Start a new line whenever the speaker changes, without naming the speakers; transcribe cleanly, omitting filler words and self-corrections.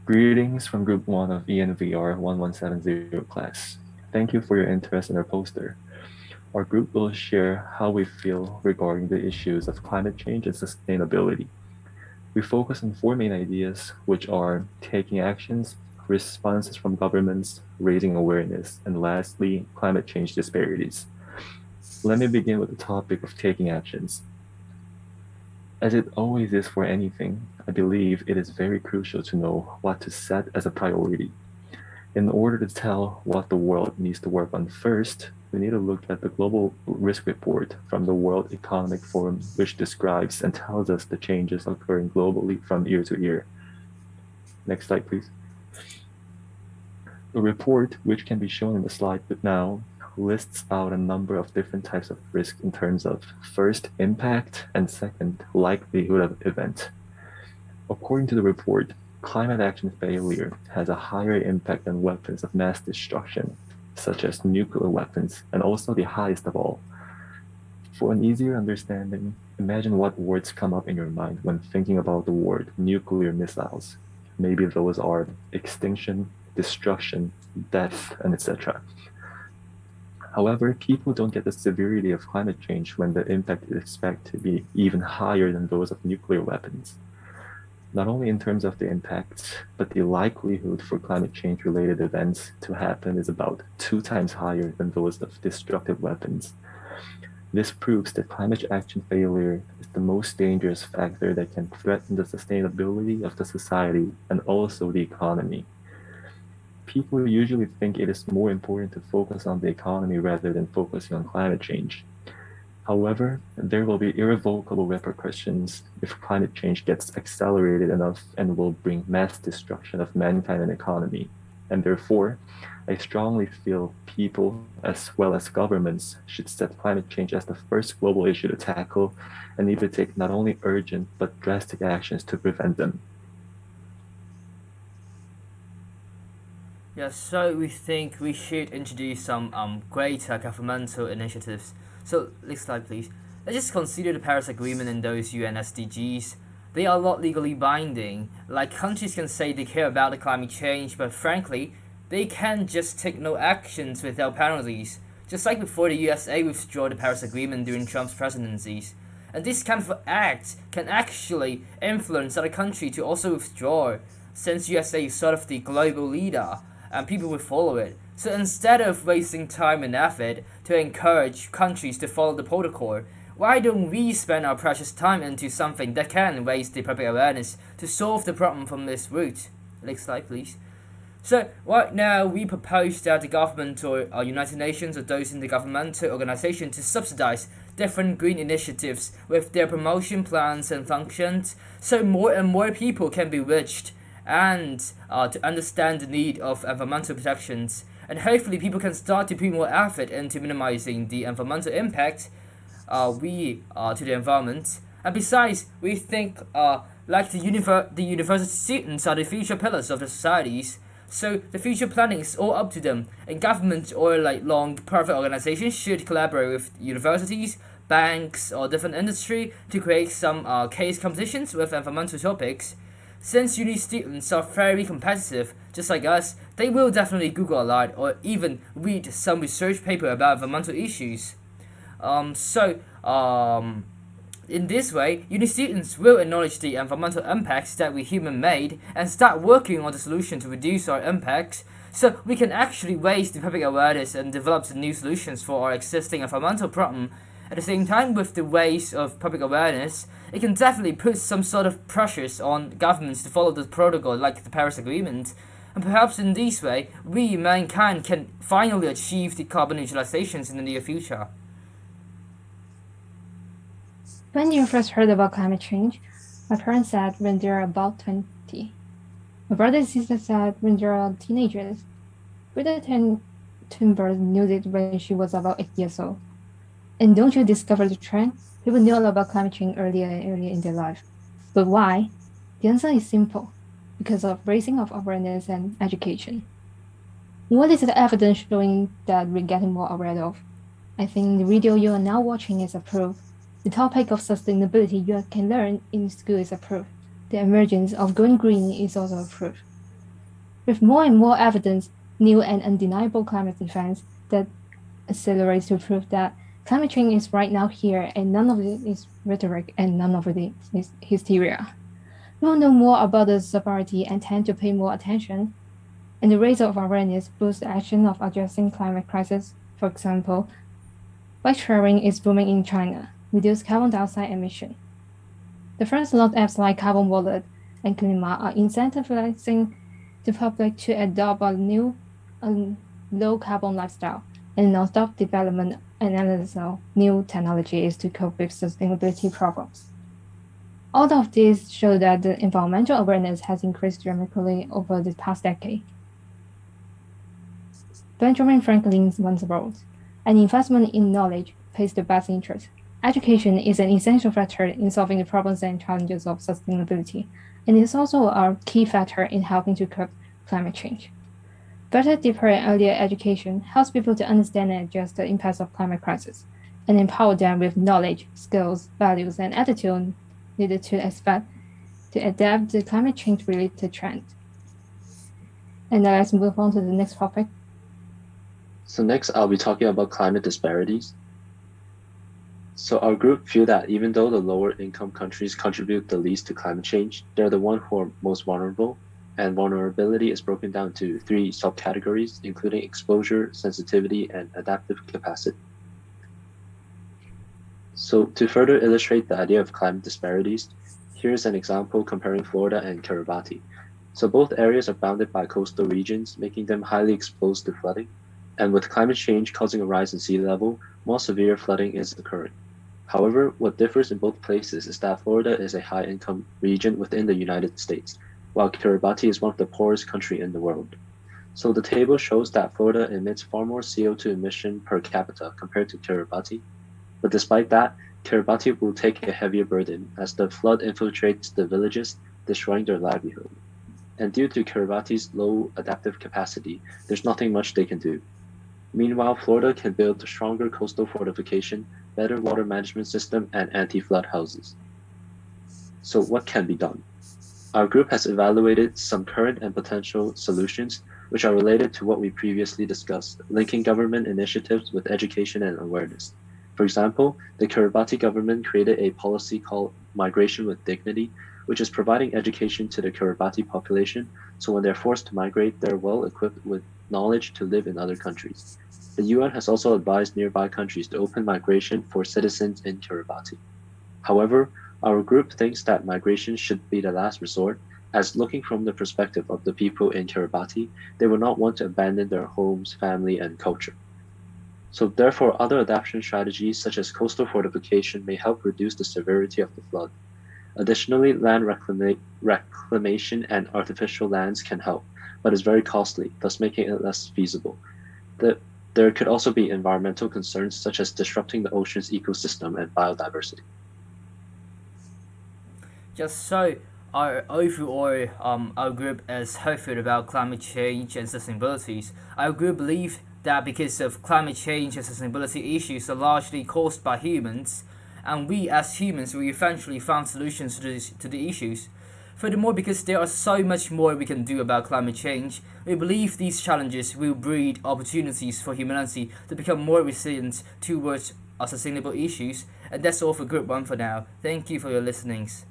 Greetings from Group 1 of ENVR 1170 class. Thank you for your interest in our poster. Our group will share how we feel regarding the issues of climate change and sustainability. We focus on four main ideas, which are taking actions, responses from governments, raising awareness, and lastly, climate change disparities. Let me begin with the topic of taking actions. As it always is for anything, I believe it is very crucial to know what to set as a priority. In order to tell what the world needs to work on first, we need to look at the Global Risk Report from the World Economic Forum, which describes and tells us the changes occurring globally from year to year. Next slide, please. The report, which can be shown in the slide now, lists out a number of different types of risk in terms of first, impact, and second, likelihood of event. According to the report, climate action failure has a higher impact than weapons of mass destruction, such as nuclear weapons, and also the highest of all. For an easier understanding, imagine what words come up in your mind when thinking about the word nuclear missiles. Maybe those are extinction, destruction, death, and etc. However, people don't get the severity of climate change when the impact is expected to be even higher than those of nuclear weapons. Not only in terms of the impacts, but the likelihood for climate change related events to happen is about 2 times higher than those of destructive weapons. This proves that climate action failure is the most dangerous factor that can threaten the sustainability of the society and also the economy. People usually think it is more important to focus on the economy rather than focusing on climate change. However, there will be irrevocable repercussions if climate change gets accelerated enough and will bring mass destruction of mankind and economy. And therefore, I strongly feel people, as well as governments, should set climate change as the first global issue to tackle and need to take not only urgent but drastic actions to prevent them.
Yeah, so we think we should introduce some greater governmental initiatives. So next slide, please. Let's just consider the Paris Agreement and those UN SDGs. They are not legally binding. Like countries can say they care about the climate change, but frankly, they can just take no actions without penalties. Just like before the USA withdrew the Paris Agreement during Trump's presidencies. And this kind of act can actually influence other countries to also withdraw, since USA is sort of the global leader and people will follow it. So instead of wasting time and effort to encourage countries to follow the protocol, why don't we spend our precious time into something that can raise the public awareness to solve the problem from this root? Next slide, please. So right now, we propose that the government or United Nations or those in the governmental organization to subsidize different green initiatives with their promotion plans and functions, so more and more people can be reached and to understand the need of environmental protections. And hopefully people can start to put more effort into minimizing the environmental impact to the environment. And besides, we think like the university students are the future pillars of the societies. So the future planning is all up to them, and government or like long private organizations should collaborate with universities, banks, or different industry to create some case competitions with environmental topics. Since uni students are very competitive, just like us, they will definitely Google a lot or even read some research paper about environmental issues. So, in this way, uni students will acknowledge the environmental impacts that we human made and start working on the solution to reduce our impacts, so we can actually raise the public awareness and develop new solutions for our existing environmental problem. At the same time, with the ways of public awareness, it can definitely put some sort of pressures on governments to follow the protocol like the Paris Agreement. And perhaps in this way, we, mankind, can finally achieve the carbon neutralizations in the near future.
When you first heard about climate change, my parents said when they're about 20. My brother and sister said when they're teenagers. Brother twin brother knew it when she was about 8 years old. And don't you discover the trend? People knew all about climate change earlier and earlier in their life. But why? The answer is simple. Because of raising of awareness and education. What is the evidence showing that we're getting more aware of? I think the video you are now watching is a proof. The topic of sustainability you can learn in school is a proof. The emergence of going green is also a proof. with more and more evidence, new and undeniable climate events that accelerates to prove that climate change is right now here, and none of it is rhetoric and none of it is hysteria. We will know more about the severity and tend to pay more attention, and the raise of awareness boosts the action of addressing climate crisis. For example, bike sharing is booming in China, reduce carbon dioxide emission. The first lot apps like Carbon Wallet and Kunima are incentivizing the public to adopt a new low carbon lifestyle and non-stop development and analysis of new technologies to cope with sustainability problems. All of these show that the environmental awareness has increased dramatically over the past decade. Benjamin Franklin once wrote, "An investment in knowledge pays the best interest. Education is an essential factor in solving the problems and challenges of sustainability, and is also a key factor in helping to curb climate change. Better, deeper, and earlier education helps people to understand and address the impacts of climate crisis, and empower them with knowledge, skills, values, and attitude needed to adapt to climate change-related trends." And now let's move on to the next topic.
So next, I'll be talking about climate disparities. So our group feel that even though the lower income countries contribute the least to climate change, they're the ones who are most vulnerable, and vulnerability is broken down to 3 subcategories, including exposure, sensitivity, and adaptive capacity. So to further illustrate the idea of climate disparities, here's an example comparing Florida and Kiribati. So both areas are bounded by coastal regions, making them highly exposed to flooding. And with climate change causing a rise in sea level, more severe flooding is occurring. However, what differs in both places is that Florida is a high-income region within the United States, while Kiribati is one of the poorest countries in the world. So the table shows that Florida emits far more CO2 emission per capita compared to Kiribati. But despite that, Kiribati will take a heavier burden as the flood infiltrates the villages, destroying their livelihood. And due to Kiribati's low adaptive capacity, there's nothing much they can do. Meanwhile, Florida can build a stronger coastal fortification, better water management system, and anti-flood houses. So what can be done? Our group has evaluated some current and potential solutions which are related to what we previously discussed, linking government initiatives with education and awareness. For example, the Kiribati government created a policy called Migration with Dignity, which is providing education to the Kiribati population, so when they're forced to migrate, they're well equipped with knowledge to live in other countries. The UN has also advised nearby countries to open migration for citizens in Kiribati. However, our group thinks that migration should be the last resort, as looking from the perspective of the people in Kiribati, they will not want to abandon their homes, family, and culture. So therefore, other adaptation strategies such as coastal fortification may help reduce the severity of the flood. Additionally, land reclamation and artificial lands can help, but is very costly, thus making it less feasible. There could also be environmental concerns such as disrupting the ocean's ecosystem and biodiversity.
Just so our overall our group is hopeful about climate change and sustainability. Our group believes that because of climate change and sustainability issues are largely caused by humans, and we as humans will eventually find solutions to the issues. Furthermore, because there are so much more we can do about climate change, we believe these challenges will breed opportunities for humanity to become more resilient towards our sustainable issues. And that's all for Group 1 for now. Thank you for your listenings.